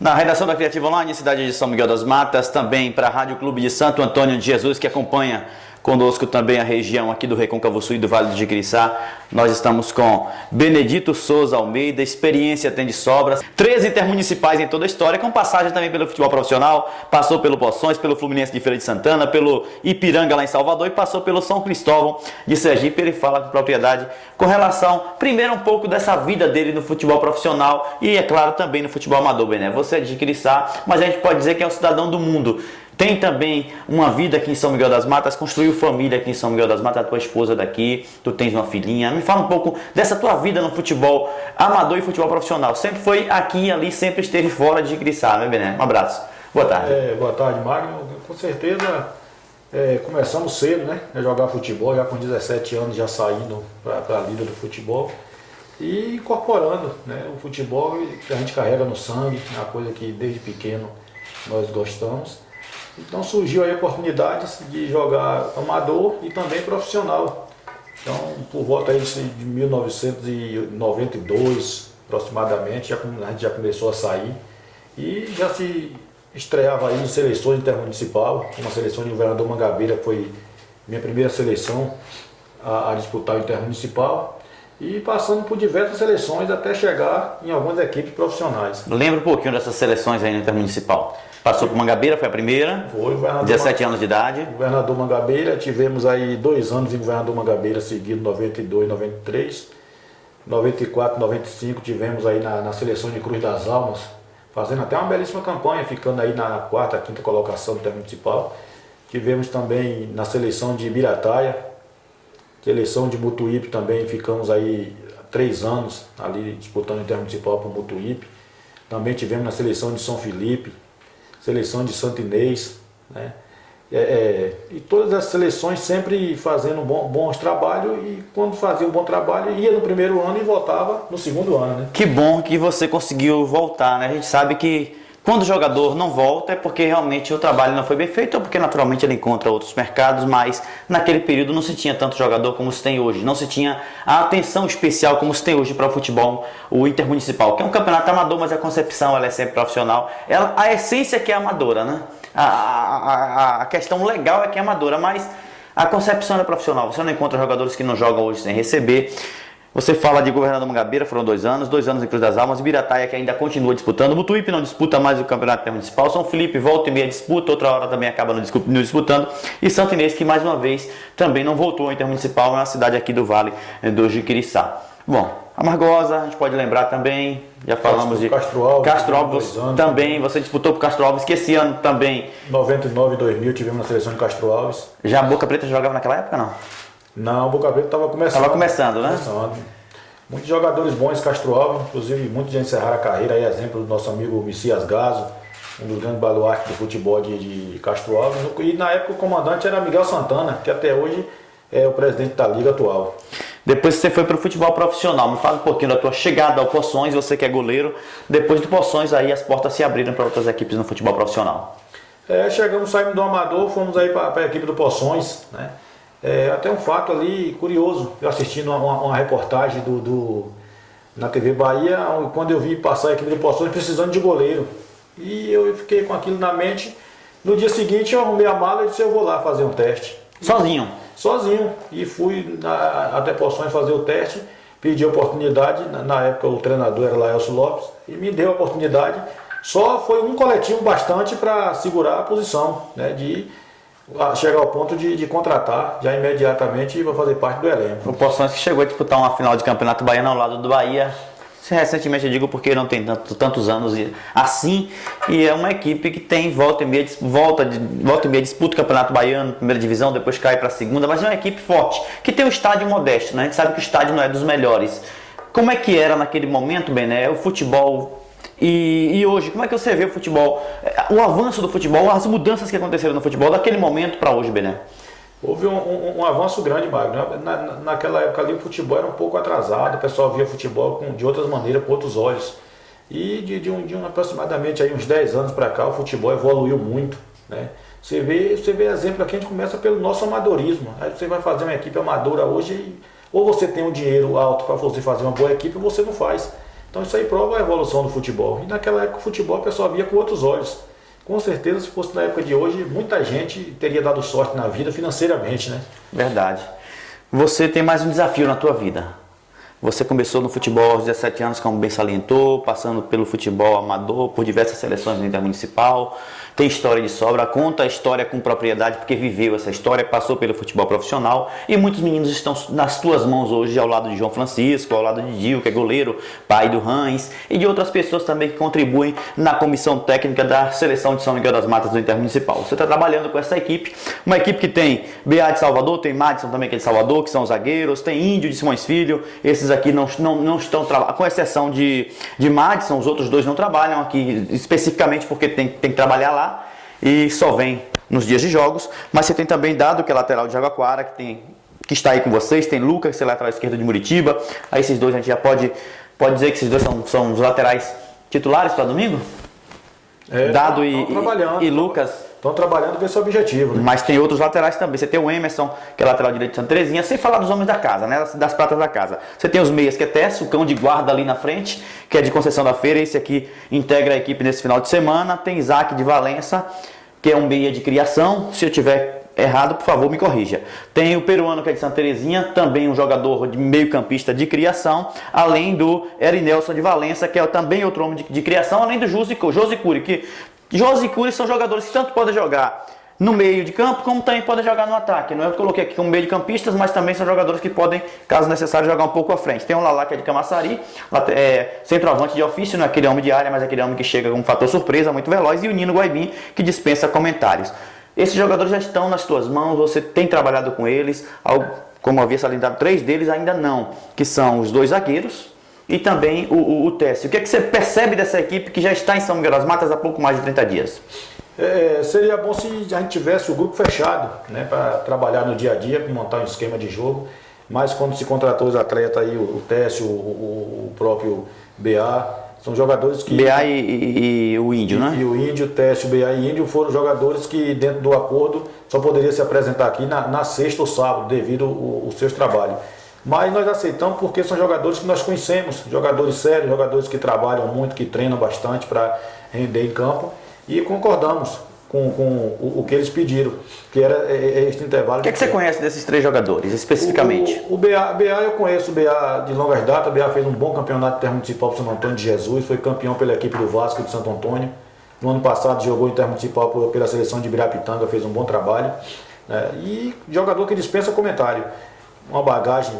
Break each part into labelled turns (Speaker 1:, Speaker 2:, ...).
Speaker 1: Na redação da Criativa Online, cidade de São Miguel das Matas, também para a Rádio Clube de Santo Antônio de Jesus, que acompanha conosco também a região aqui do Recôncavo Sul e do Vale do Jiquiriçá. Nós estamos com Benedito Souza Almeida, experiência tem de sobras, 13 intermunicipais em toda a história, com passagem também pelo futebol profissional, passou pelo Poções, pelo Fluminense de Feira de Santana, pelo Ipiranga lá em Salvador e passou pelo São Cristóvão de Sergipe. Ele fala com propriedade com relação, primeiro um pouco dessa vida dele no futebol profissional e, é claro, também no futebol amador, Bené. Você é de Jiquiriçá, mas a gente pode dizer que é um cidadão do mundo. Tem também uma vida aqui em São Miguel das Matas, construiu família aqui em São Miguel das Matas, a tua esposa daqui, tu tens uma filhinha. Me fala um pouco dessa tua vida no futebol amador e futebol profissional. Sempre foi aqui e ali, sempre esteve fora de Jiquiriçá, né, Bené? Um abraço. Boa tarde.
Speaker 2: Boa tarde, Magno. Com certeza começamos cedo, né? A jogar futebol, já com 17 anos já saindo para a lida do futebol e incorporando, né? O futebol que a gente carrega no sangue, é uma coisa que desde pequeno nós gostamos. Então surgiu aí oportunidades de jogar amador e também profissional. Então, por volta aí de 1992, aproximadamente, a gente já começou a sair e já se estreava aí em seleções intermunicipal, uma seleção de Governador Mangabeira, que foi minha primeira seleção a disputar o intermunicipal, e passando por diversas seleções até chegar em algumas equipes profissionais.
Speaker 1: Lembra um pouquinho dessas seleções aí no intermunicipal. Passou por Mangabeira, foi a primeira?
Speaker 2: Foi,
Speaker 1: 17 anos de idade.
Speaker 2: Governador Mangabeira, tivemos aí 2 anos em Governador Mangabeira seguido, 92, 93. 94, 95 tivemos aí na seleção de Cruz das Almas, fazendo até uma belíssima campanha, ficando aí na 4ª, 5ª colocação do intermunicipal. Tivemos também na seleção de Ibirataia, seleção de Mutuípe também, ficamos aí 3 anos ali disputando o intermunicipal para o Mutuípe. Também tivemos na seleção de São Felipe, seleção de Santo Inês, né? E todas as seleções sempre fazendo bons trabalhos, e quando fazia um bom trabalho ia no primeiro ano e voltava no segundo ano, né?
Speaker 1: Que bom que você conseguiu voltar, né? A gente sabe que quando o jogador não volta é porque realmente o trabalho não foi bem feito ou porque naturalmente ele encontra outros mercados, mas naquele período não se tinha tanto jogador como se tem hoje, não se tinha a atenção especial como se tem hoje para o futebol, o intermunicipal, que é um campeonato amador, mas a concepção ela é sempre profissional, a essência é que é amadora, né? A questão legal é que é amadora, mas a concepção é profissional. Você não encontra jogadores que não jogam hoje sem receber. Você fala de Governador Mangabeira, foram 2 anos em Cruz das Almas, Ibirataia que ainda continua disputando, Mutuípe não disputa mais o campeonato intermunicipal, São Felipe volta e meia disputa, outra hora também acaba não disputando, e Santo Inês que mais uma vez também não voltou ao intermunicipal, é uma cidade aqui do Vale do Jiquiriçá. Bom, Amargosa, a gente pode lembrar também, já falamos de
Speaker 2: Castro Alves
Speaker 1: também, você disputou por Castro Alves, que esse ano também...
Speaker 2: 99 e 2000 tivemos na seleção de Castro Alves.
Speaker 1: Já a Boca Preta jogava naquela época, não?
Speaker 2: Não, o Boca Preta estava começando.
Speaker 1: Estava começando, né?
Speaker 2: Muitos jogadores bons, Castro Alves, inclusive muitos já encerraram a carreira, aí exemplo do nosso amigo Messias Gazo, um dos grandes baluartes do futebol de Castro Alves, e na época o comandante era Miguel Santana, que até hoje é o presidente da liga atual.
Speaker 1: Depois você foi para o futebol profissional, me fala um pouquinho da tua chegada ao Poções, você que é goleiro, depois do Poções aí as portas se abriram para outras equipes no futebol profissional.
Speaker 2: Saímos do Amador, fomos aí para a equipe do Poções, né? Até um fato ali curioso, eu assistindo uma reportagem na TV Bahia, quando eu vi passar a equipe do Poções precisando de goleiro, e eu fiquei com aquilo na mente. No dia seguinte eu arrumei a mala e disse: eu vou lá fazer um teste. Sozinho, e fui até Poções fazer o teste, pedi a oportunidade, na época o treinador era Laelcio Lopes, e me deu a oportunidade. Só foi um coletivo bastante para segurar a posição, né, de chegar ao ponto de contratar já imediatamente para fazer parte do elenco.
Speaker 1: O Poções que chegou a disputar uma final de campeonato baiano ao lado do Bahia, recentemente eu digo porque não tem tantos anos assim, e é uma equipe que tem volta e meia disputa o campeonato baiano, primeira divisão, depois cai para a segunda, mas é uma equipe forte, que tem um estádio modesto, né? A gente sabe que o estádio não é dos melhores. Como é que era naquele momento, Bené, o futebol? E hoje, como é que você vê o futebol, o avanço do futebol, as mudanças que aconteceram no futebol daquele momento para hoje, Bené?
Speaker 2: Houve um avanço grande, Magno. Naquela época ali o futebol era um pouco atrasado, o pessoal via futebol de outras maneiras, com outros olhos. E de aproximadamente aí uns 10 anos para cá o futebol evoluiu muito, né? Você vê exemplo aqui, a gente começa pelo nosso amadorismo. Aí você vai fazer uma equipe amadora hoje, ou você tem um dinheiro alto para você fazer uma boa equipe, ou você não faz. Então isso aí prova a evolução do futebol. E naquela época o futebol a pessoa via com outros olhos. Com certeza, se fosse na época de hoje, muita gente teria dado sorte na vida financeiramente, né?
Speaker 1: Verdade. Você tem mais um desafio na tua vida. Você começou no futebol aos 17 anos, como bem salientou, passando pelo futebol amador, por diversas seleções intermunicipal. Tem história de sobra, conta a história com propriedade, porque viveu essa história, passou pelo futebol profissional. E muitos meninos estão nas tuas mãos hoje, ao lado de João Francisco, ao lado de Gil, que é goleiro, pai do Rães, e de outras pessoas também que contribuem na comissão técnica da seleção de São Miguel das Matas do Intermunicipal. Você está trabalhando com essa equipe, uma equipe que tem BA de Salvador, tem Madison também, que é de Salvador, que são os zagueiros, tem Índio de Simões Filho, esses aqui não estão trabalhando, com exceção de Madison, os outros dois não trabalham aqui especificamente porque tem que trabalhar lá e só vem nos dias de jogos. Mas você tem também Dado, que é lateral de Jaguaquara, que está aí com vocês, tem Lucas, que é lateral esquerdo de Muritiba. Aí esses dois a gente já pode dizer que esses dois são os laterais titulares para domingo? Dado e Lucas.
Speaker 2: Estão trabalhando com esse objetivo, né?
Speaker 1: Mas tem outros laterais também. Você tem o Emerson, que é lateral direito de Santa Terezinha, sem falar dos homens da casa, né? Das pratas da casa. Você tem os meias, que é Tess, o cão de guarda ali na frente, que é de Conceição da Feira. Esse aqui integra a equipe nesse final de semana. Tem Isaac de Valença, que é um meia de criação. Se eu tiver errado, por favor, me corrija. Tem o peruano, que é de Santa Terezinha, também um jogador de meio-campista de criação, além do Erinelson de Valença, que é também outro homem de criação, além do Josi Curi, que Josi e Curi são jogadores que tanto podem jogar no meio de campo, como também podem jogar no ataque. Não é? Eu coloquei aqui como meio de campistas, mas também são jogadores que podem, caso necessário, jogar um pouco à frente. Tem o Lalá, que é de Camaçari, centroavante de ofício, não é aquele homem de área, mas aquele homem que chega com um fator surpresa, muito veloz, e o Nino Guaibim, que dispensa comentários. Esses jogadores já estão nas tuas mãos, você tem trabalhado com eles, como havia salientado, 3 deles ainda não, que são os 2 zagueiros, e também o Técio. O que é que você percebe dessa equipe que já está em São Miguel das Matas há pouco mais de 30 dias?
Speaker 2: Seria bom se a gente tivesse o grupo fechado, né, para trabalhar no dia a dia, para montar um esquema de jogo. Mas quando se contratou os atletas aí, o Técio, o próprio BA, são jogadores que...
Speaker 1: BA e o Índio, né?
Speaker 2: E o Índio, Técio, BA e Índio foram jogadores que, dentro do acordo, só poderiam se apresentar aqui na sexta ou sábado, devido aos seus trabalhos. Mas nós aceitamos porque são jogadores que nós conhecemos, jogadores sérios, jogadores que trabalham muito, que treinam bastante para render em campo, e concordamos com o que eles pediram, que era este intervalo.
Speaker 1: O que é que você conhece desses 3 jogadores, especificamente?
Speaker 2: O BA eu conheço, o BA de longas datas. O BA fez um bom campeonato intermunicipal para Santo Antônio de Jesus, foi campeão pela equipe do Vasco de Santo Antônio. No ano passado jogou intermunicipal pela seleção de Ibirapitanga, fez um bom trabalho, né? E jogador que dispensa comentário. Uma bagagem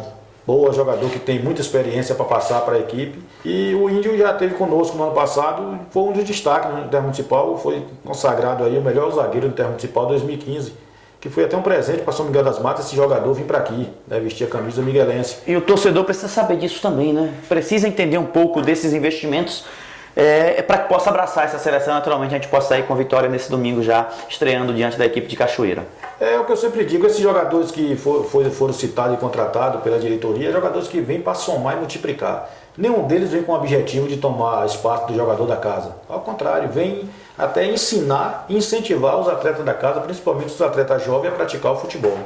Speaker 2: boa, jogador que tem muita experiência para passar para a equipe. E o Índio já esteve conosco no ano passado, foi um dos destaques no Intermunicipal, foi consagrado aí o melhor zagueiro do Intermunicipal 2015, que foi até um presente para São Miguel das Matas esse jogador vir para aqui, né, vestir a camisa miguelense.
Speaker 1: E o torcedor precisa saber disso também, né? Precisa entender um pouco desses investimentos para que possa abraçar essa seleção. Naturalmente a gente possa sair com vitória nesse domingo já, estreando diante da equipe de Cachoeira. É
Speaker 2: o que eu sempre digo, esses jogadores que foram citados e contratados pela diretoria, jogadores que vêm para somar e multiplicar. Nenhum deles vem com o objetivo de tomar espaço do jogador da casa. Ao contrário, vem até ensinar e incentivar os atletas da casa, principalmente os atletas jovens, a praticar o futebol.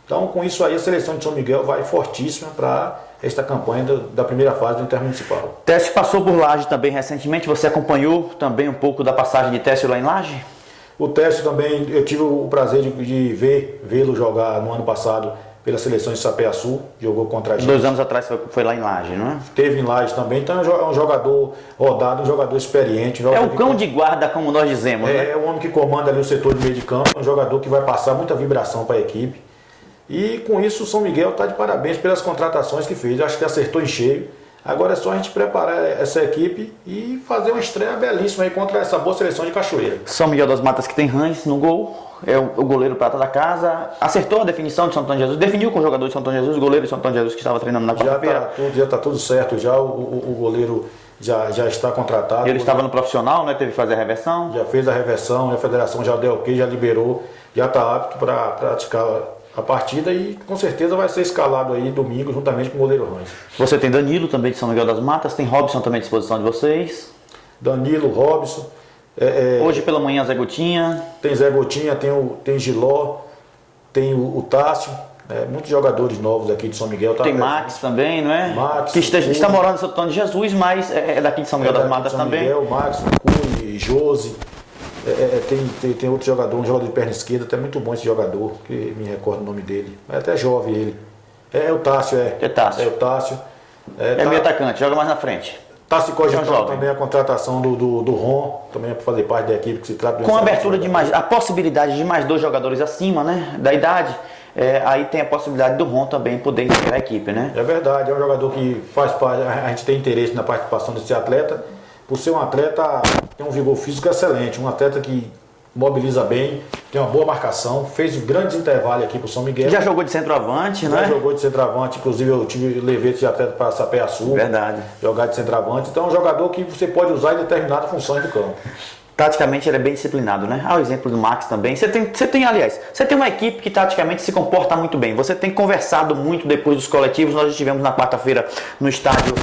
Speaker 2: Então, com isso aí, a seleção de São Miguel vai fortíssima para esta campanha da primeira fase do Intermunicipal.
Speaker 1: Técio passou por Laje também recentemente, você acompanhou também um pouco da passagem de Técio lá em Laje?
Speaker 2: O Técio também, eu tive o prazer de vê-lo jogar no ano passado pela seleção de Sapé-Açu, jogou contra a gente.
Speaker 1: 2 anos atrás foi lá em Laje, não é?
Speaker 2: Teve em Laje também, então é um jogador rodado, um jogador experiente.
Speaker 1: É o cão de guarda, como nós dizemos, né?
Speaker 2: É o homem que comanda ali o setor de meio de campo, um jogador que vai passar muita vibração para a equipe. E com isso o São Miguel está de parabéns pelas contratações que fez, acho que acertou em cheio. Agora é só a gente preparar essa equipe e fazer uma estreia belíssima aí contra essa boa seleção de Cachoeira.
Speaker 1: São Miguel das Matas, que tem Rães no gol, é o goleiro prata da casa, acertou a definição de São Antônio de Jesus, definiu com o jogador de São Antônio de Jesus, o goleiro de São Antônio de Jesus que estava treinando na quarta-feira.
Speaker 2: Já está tudo certo, já o goleiro já está contratado.
Speaker 1: Ele estava no profissional, né? Teve que fazer a reversão.
Speaker 2: Já fez a reversão, a federação já deu ok, já liberou, já está apto para praticar a partida e com certeza vai ser escalado aí domingo juntamente com o goleiro Rães.
Speaker 1: Você tem Danilo também de São Miguel das Matas, tem Robson também à disposição de vocês.
Speaker 2: Danilo, Robson.
Speaker 1: Hoje pela manhã Zé Gotinha.
Speaker 2: Tem Zé Gotinha, tem Giló, tem o Tássio, Muitos jogadores novos aqui de São Miguel.
Speaker 1: Tem Max também, não é?
Speaker 2: Max,
Speaker 1: que está morando em Santo Antônio de Jesus, mas é daqui de São Miguel das Matas também.
Speaker 2: Miguel, Max, Cunha, Josi. Tem outro jogador, um jogador de perna esquerda, até muito bom esse jogador, que me recordo o nome dele. É até jovem ele. É o Tássio,
Speaker 1: É Tássio.
Speaker 2: É o Tássio.
Speaker 1: Meio atacante, joga mais na frente.
Speaker 2: Está se cogitando
Speaker 1: jovem.
Speaker 2: também a contratação do Ron, também é para fazer parte da equipe que se trata de
Speaker 1: Com a abertura de a possibilidade de mais 2 jogadores acima, né, da idade, aí tem a possibilidade do Ron também poder integrar a equipe, né?
Speaker 2: É verdade, é um jogador que faz parte, a gente tem interesse na participação desse atleta, por ser um atleta que tem um vigor físico excelente, um atleta que mobiliza bem, tem uma boa marcação, fez grandes intervalos aqui para o São Miguel.
Speaker 1: Já jogou de centroavante, né?
Speaker 2: Já jogou de centroavante, inclusive eu levei esse atleta para Sapé Sul.
Speaker 1: Verdade.
Speaker 2: Jogar de centroavante, então é um jogador que você pode usar em determinadas funções do campo.
Speaker 1: Taticamente ele é bem disciplinado, né? O exemplo do Max também. Você tem uma equipe que taticamente se comporta muito bem. Você tem conversado muito depois dos coletivos. Nós estivemos na quarta-feira no estádio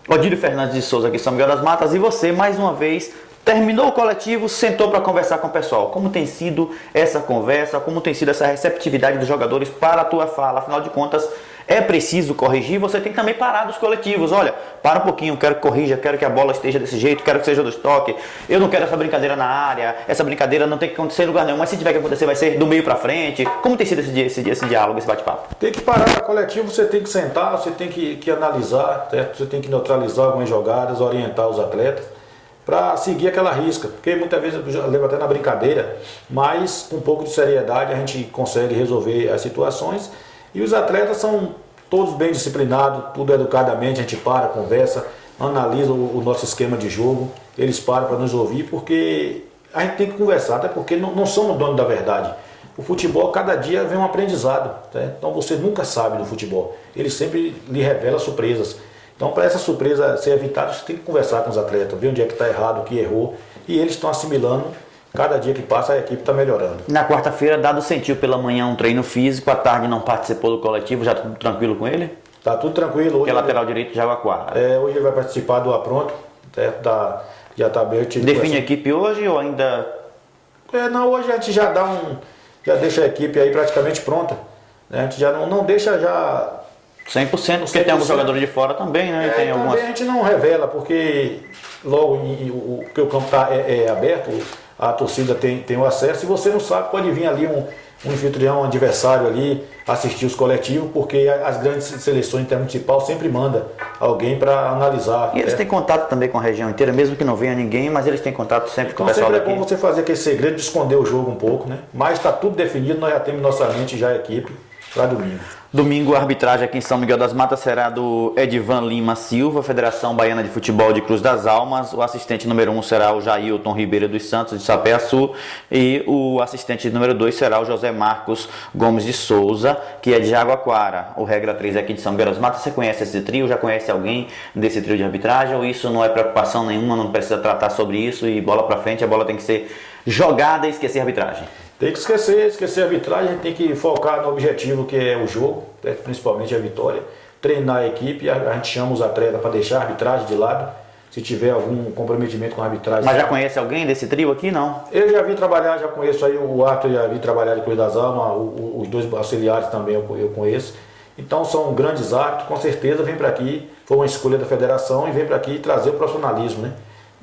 Speaker 1: Odílio Fernandes de Souza aqui em São Miguel das Matas, e você, mais uma vez, terminou o coletivo, sentou para conversar com o pessoal. Como tem sido essa conversa, como tem sido essa receptividade dos jogadores para a tua fala? Afinal de contas, é preciso corrigir, você tem que também parar dos coletivos. Olha, para um pouquinho, quero que corrija, quero que a bola esteja desse jeito, quero que seja do estoque, eu não quero essa brincadeira na área, essa brincadeira não tem que acontecer em lugar nenhum, mas se tiver que acontecer vai ser do meio para frente. Como tem sido esse diálogo, esse bate-papo?
Speaker 2: Tem que parar no coletivo, você tem que sentar, você tem que analisar, certo? Você tem que neutralizar algumas jogadas, orientar os atletas para seguir aquela risca, porque muitas vezes eu levo até na brincadeira, mas com um pouco de seriedade a gente consegue resolver as situações. E os atletas são todos bem disciplinados, tudo educadamente, a gente para, conversa, analisa o nosso esquema de jogo, eles param para nos ouvir, porque a gente tem que conversar, até porque não somos dono da verdade. O futebol, cada dia vem um aprendizado, né? Então você nunca sabe do futebol, ele sempre lhe revela surpresas. Então, para essa surpresa ser evitada, você tem que conversar com os atletas, ver onde é que está errado, o que errou, e eles estão assimilando. Cada dia que passa, a equipe está melhorando. Na
Speaker 1: quarta-feira, Dado sentiu pela manhã um treino físico, à tarde não participou do coletivo, já tudo tranquilo com ele?
Speaker 2: Tá tudo tranquilo.
Speaker 1: Hoje que é lateral direito de Jaguaquara.
Speaker 2: Hoje ele vai participar do Apronto, já está bem.
Speaker 1: Define a equipe hoje ou ainda...
Speaker 2: Não, hoje a gente já deixa a equipe aí praticamente pronta. Né? A gente já não deixa já...
Speaker 1: 100%, porque tem alguns jogadores de fora também, né? Tem algumas...
Speaker 2: Também a gente não revela, porque logo que o campo é aberto, a torcida tem o acesso, e você não sabe, pode vir ali um anfitrião, um adversário ali, assistir os coletivos, porque as grandes seleções intermunicipal sempre manda alguém para analisar.
Speaker 1: E eles têm contato também com a região inteira, mesmo que não venha ninguém, mas eles têm contato sempre com o pessoal
Speaker 2: daqui.
Speaker 1: Então
Speaker 2: É bom você fazer aquele segredo de esconder o jogo um pouco, né? Mas está tudo definido, nós já temos nossa mente, já a equipe, para domingo.
Speaker 1: Domingo, a arbitragem aqui em São Miguel das Matas será do Edivan Lima Silva, Federação Baiana de Futebol de Cruz das Almas. O assistente número 1 será o Jailton Ribeiro dos Santos, de Sapé Sul. E o assistente número 2 será o José Marcos Gomes de Souza, que é de Jaguaquara. O regra 3 é aqui de São Miguel das Matas. Você conhece esse trio? Já conhece alguém desse trio de arbitragem? Ou isso não é preocupação nenhuma, não precisa tratar sobre isso e bola pra frente, a bola tem que ser jogada e esquecer a arbitragem?
Speaker 2: Tem que esquecer a arbitragem, a gente tem que focar no objetivo que é o jogo, né? Principalmente a vitória, treinar a equipe, a gente chama os atletas para deixar a arbitragem de lado, se tiver algum comprometimento com a arbitragem.
Speaker 1: Mas já conhece alguém desse trio aqui, não?
Speaker 2: Eu já vi trabalhar, já conheço aí o Arthur, já vi trabalhar de Cruz das Almas, os 2 auxiliares também eu conheço. Então são grandes árbitros, com certeza vem para aqui, foi uma escolha da federação e vem para aqui trazer o profissionalismo, né?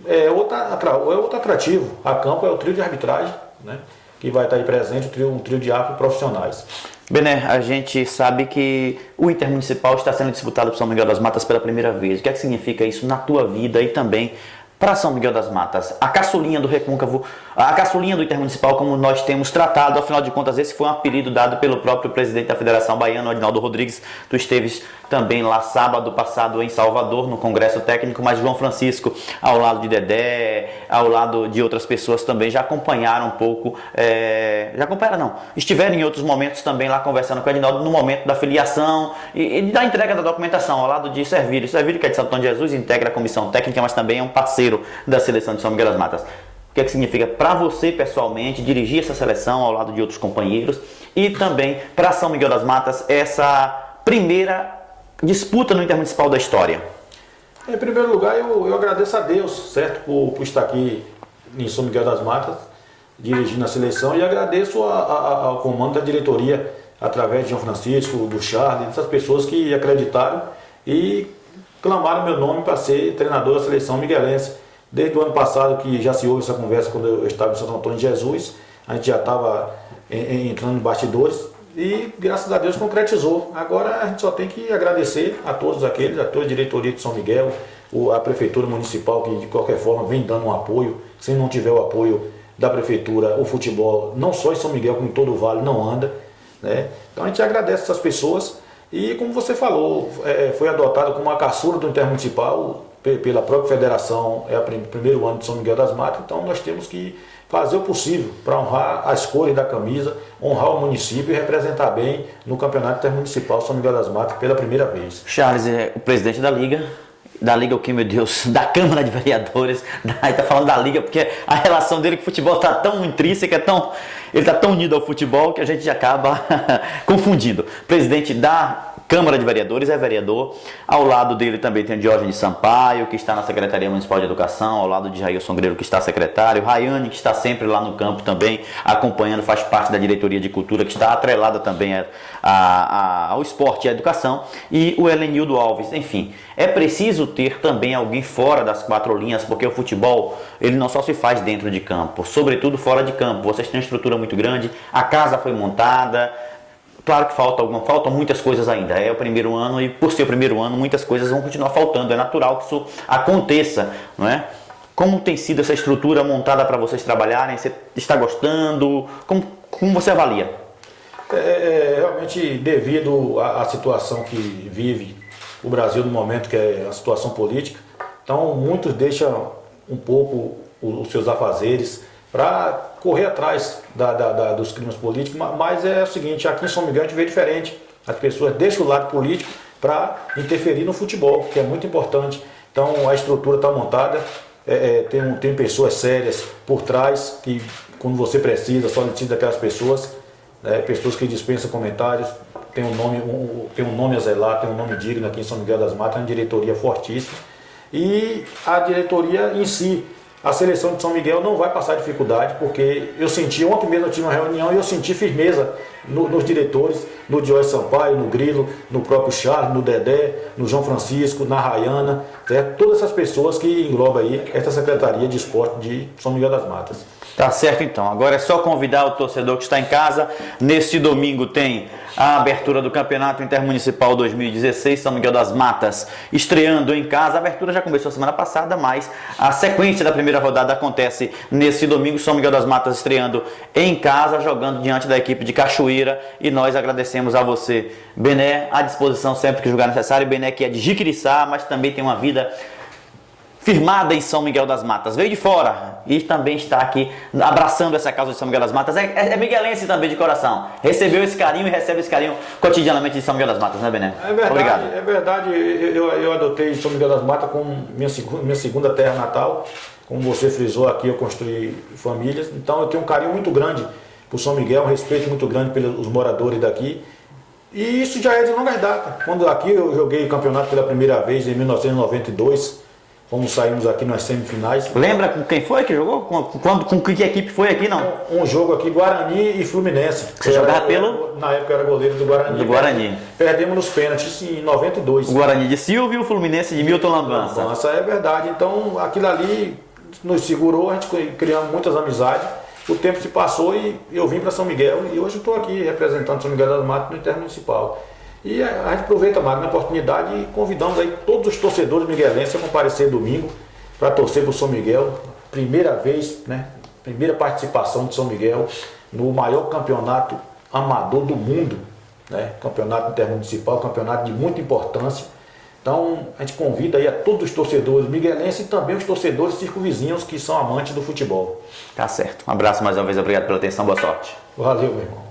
Speaker 2: É outro atrativo, a campo é o trio de arbitragem, né? Que vai estar aí presente, um trio de árbitros profissionais.
Speaker 1: Bené, a gente sabe que o Intermunicipal está sendo disputado por São Miguel das Matas pela primeira vez. O que é que significa isso na tua vida e também para São Miguel das Matas? A caçulinha do Recôncavo, a caçulinha do Intermunicipal, como nós temos tratado, afinal de contas, esse foi um apelido dado pelo próprio presidente da Federação Baiana, Adinaldo Rodrigues. Tu esteves também lá sábado passado em Salvador, no Congresso Técnico, mas João Francisco, ao lado de Dedé, ao lado de outras pessoas também, já acompanharam um pouco, estiveram em outros momentos também lá conversando com o Adinaldo no momento da filiação e da entrega da documentação, ao lado de Servírio. Servírio, que é de Santo Antônio de Jesus, integra a comissão técnica, mas também é um parceiro da seleção de São Miguel das Matas. O que é que significa para você pessoalmente dirigir essa seleção ao lado de outros companheiros e também para São Miguel das Matas essa primeira disputa no Intermunicipal da história?
Speaker 2: Em primeiro lugar, eu agradeço a Deus, certo, por estar aqui em São Miguel das Matas, dirigindo a seleção, e agradeço ao comando da diretoria, através de João Francisco, do Charles, dessas pessoas que acreditaram e clamaram meu nome para ser treinador da seleção miguelense. Desde o ano passado que já se houve essa conversa, quando eu estava em Santo Antônio de Jesus, a gente já estava entrando em bastidores e graças a Deus concretizou. Agora a gente só tem que agradecer a todos aqueles, a toda a diretoria de São Miguel, a prefeitura municipal que de qualquer forma vem dando um apoio. Se não tiver o apoio da prefeitura, o futebol, não só em São Miguel, como em todo o vale, não anda, né? Então a gente agradece essas pessoas e, como você falou, foi adotado como a caçula do intermunicipal pela própria federação, é o primeiro ano de São Miguel das Matas, então nós temos que fazer o possível para honrar as cores da camisa, honrar o município e representar bem no campeonato intermunicipal São Miguel das Matas pela primeira vez.
Speaker 1: Charles é o presidente da Liga o que, meu Deus? Da Câmara de Vereadores, ele tá falando da Liga, porque a relação dele com o futebol está tão intrínseca, ele está tão unido ao futebol que a gente acaba confundindo. Presidente da Câmara de Vereadores, é vereador. Ao lado dele também tem o Diógenes Sampaio, que está na Secretaria Municipal de Educação, ao lado de Jailson Grelo, que está secretário, Rayane, que está sempre lá no campo também, acompanhando, faz parte da Diretoria de Cultura, que está atrelada também ao esporte e à educação, e o Helenildo Alves. Enfim, é preciso ter também alguém fora das quatro linhas, porque o futebol, ele não só se faz dentro de campo, sobretudo fora de campo. Vocês têm uma estrutura muito grande, a casa foi montada. Claro que faltam muitas coisas ainda, é o primeiro ano e por ser o primeiro ano muitas coisas vão continuar faltando, é natural que isso aconteça, não é? Como tem sido essa estrutura montada para vocês trabalharem? Você está gostando? Como você avalia?
Speaker 2: Realmente, devido à situação que vive o Brasil no momento, que é a situação política, então muitos deixam um pouco os seus afazeres para correr atrás dos crimes políticos, mas é o seguinte, aqui em São Miguel a gente vê diferente. As pessoas deixam o lado político para interferir no futebol, que é muito importante. Então a estrutura está montada, tem pessoas sérias por trás, que quando você precisa, solicita aquelas pessoas, pessoas que dispensam comentários, tem um nome a zelar, tem um nome digno aqui em São Miguel das Matas, uma diretoria fortíssima. E a diretoria em si, a seleção de São Miguel não vai passar dificuldade, porque eu senti, ontem mesmo eu tive uma reunião e eu senti firmeza nos diretores, no Diógenes Sampaio, no Grilo, no próprio Charles, no Dedé, no João Francisco, na Rayana, certo? Todas essas pessoas que englobam aí essa Secretaria de Esporte de São Miguel das Matas.
Speaker 1: Tá certo então, agora é só convidar o torcedor que está em casa. Neste domingo tem a abertura do Campeonato Intermunicipal 2016, São Miguel das Matas estreando em casa. A abertura já começou semana passada, mas a sequência da primeira rodada acontece nesse domingo. São Miguel das Matas estreando em casa, jogando diante da equipe de Cachoeira, e nós agradecemos a você, Bené, à disposição sempre que julgar necessário. Bené, que é de Jiquiriçá, mas também tem uma vida firmada em São Miguel das Matas, veio de fora e também está aqui abraçando essa causa de São Miguel das Matas, é miguelense também de coração, recebeu esse carinho e recebe esse carinho cotidianamente de São Miguel das Matas, né, Bené?
Speaker 2: É verdade,
Speaker 1: obrigado.
Speaker 2: É verdade, eu adotei São Miguel das Matas como minha segunda terra natal, como você frisou aqui, eu construí famílias, então eu tenho um carinho muito grande por São Miguel, um respeito muito grande pelos moradores daqui, e isso já é de longa data. Quando aqui eu joguei o campeonato pela primeira vez em 1992, como saímos aqui nas semifinais.
Speaker 1: Lembra com quem foi que jogou? Com que equipe foi aqui, não?
Speaker 2: Um jogo aqui, Guarani e Fluminense.
Speaker 1: Você jogava pelo?
Speaker 2: Na época eu era goleiro do Guarani.
Speaker 1: Do Guarani.
Speaker 2: Perdemos nos pênaltis em 92.
Speaker 1: O Guarani de Silvio e o Fluminense de Milton Lambança.
Speaker 2: Lambança, é verdade. Então aquilo ali nos segurou, a gente criamos muitas amizades. O tempo se passou e eu vim para São Miguel e hoje eu estou aqui representando São Miguel das Matas no Intermunicipal. E a gente aproveita, Magno, a oportunidade e convidamos aí todos os torcedores miguelenses a comparecer domingo para torcer para o São Miguel. Primeira vez, né? Primeira participação de São Miguel no maior campeonato amador do mundo, né? Campeonato intermunicipal, campeonato de muita importância. Então a gente convida aí a todos os torcedores miguelenses e também os torcedores circunvizinhos que são amantes do futebol.
Speaker 1: Tá certo. Um abraço mais uma vez, obrigado pela atenção, boa sorte.
Speaker 2: Valeu, meu irmão.